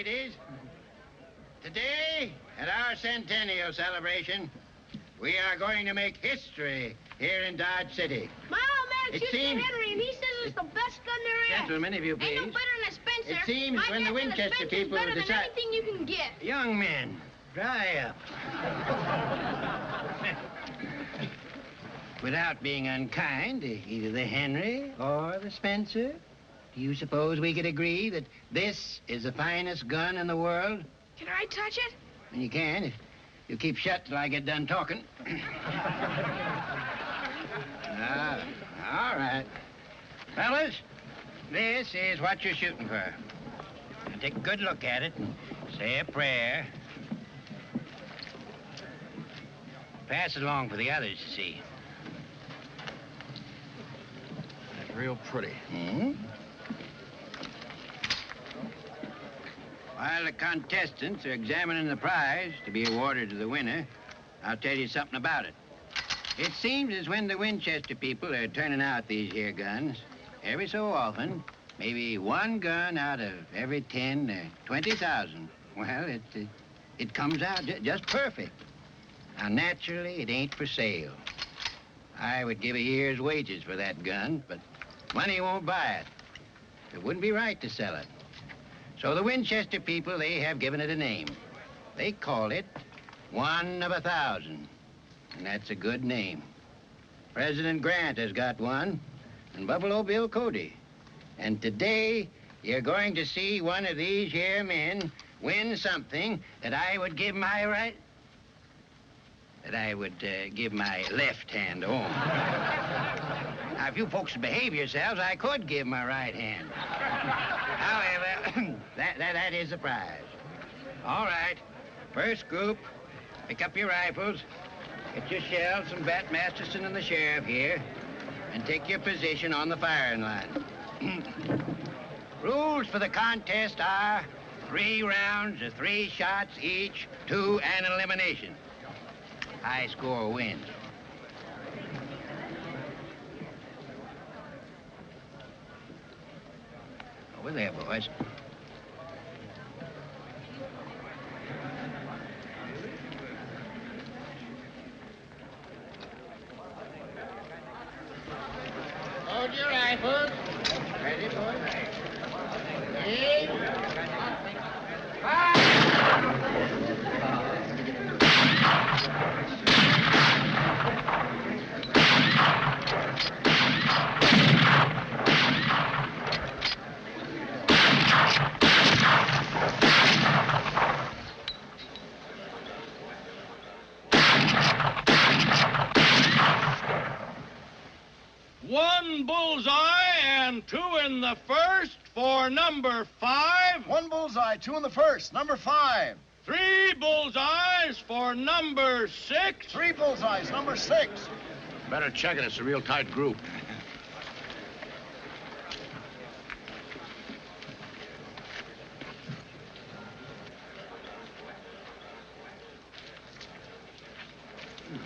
ladies. Today, at our Centennial celebration, we are going to make history here in Dodge City. My old man shoots Henry, and he says it's the best gun there is. Gentlemen, if you please. Ain't no better than a Spencer. It seems when the Winchester people better decide... than anything you can get. Young men, dry up. Without being unkind to either the Henry or the Spencer, do you suppose we could agree that this is the finest gun in the world? Can I touch it? You can, if you keep shut till I get done talking. All right. Fellas, this is what you're shooting for. Now take a good look at it and say a prayer. Pass it along for the others to see. That's real pretty. Hmm? While the contestants are examining the prize to be awarded to the winner, I'll tell you something about it. It seems as when the Winchester people are turning out these here guns, every so often, maybe one gun out of every 10 or 20,000, well, it comes out just perfect. Now, naturally, it ain't for sale. I would give a year's wages for that gun, but money won't buy it. It wouldn't be right to sell it. So the Winchester people, they have given it a name. They call it 1 of 1,000. And that's a good name. President Grant has got one, and Buffalo Bill Cody. And today, you're going to see one of these here men win something that I would give my right... that I would give my left hand to own. Now, if you folks behave yourselves, I could give my right hand. However, that is the prize. All right, first group, pick up your rifles, get your shells from Bat Masterson and the sheriff here, and take your position on the firing line. Rules for the contest are 3 rounds of 3 shots each, 2 and elimination. High score wins. Over there, boys. Hold your rifles. Ready, boys? Aim. Fire! One bullseye and 2 in the first for number 5. 1 bullseye, 2 in the first, number 5. 3 bullseyes for number 6. 3 bullseyes, number 6. Better check it. It's a real tight group.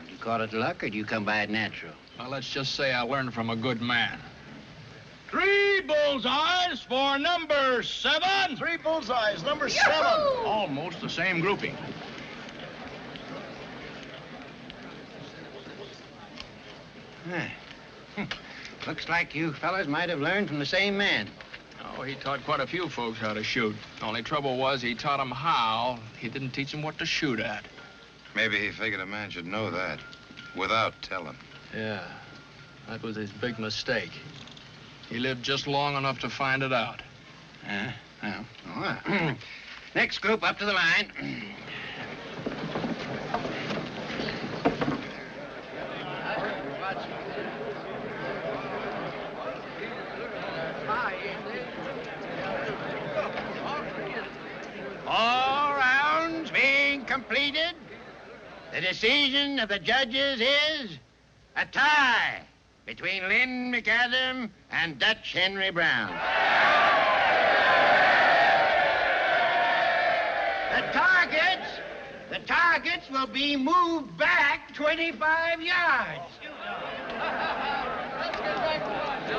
You call it luck, or do you come by it natural? Well, let's just say I learned from a good man. 3 bullseyes for number 7. 3 bullseyes, number 7. Almost the same grouping. Looks like you fellas might have learned from the same man. Oh, he taught quite a few folks how to shoot. Only trouble was he taught them how. He didn't teach them what to shoot at. Maybe he figured a man should know that without telling. Yeah, that was his big mistake. He lived just long enough to find it out. Well, all right. Next group up to the line. All rounds being completed, the decision of the judges is a tie between Lin McAdam and Dutch Henry Brown. The targets will be moved back 25 yards. Let's get back to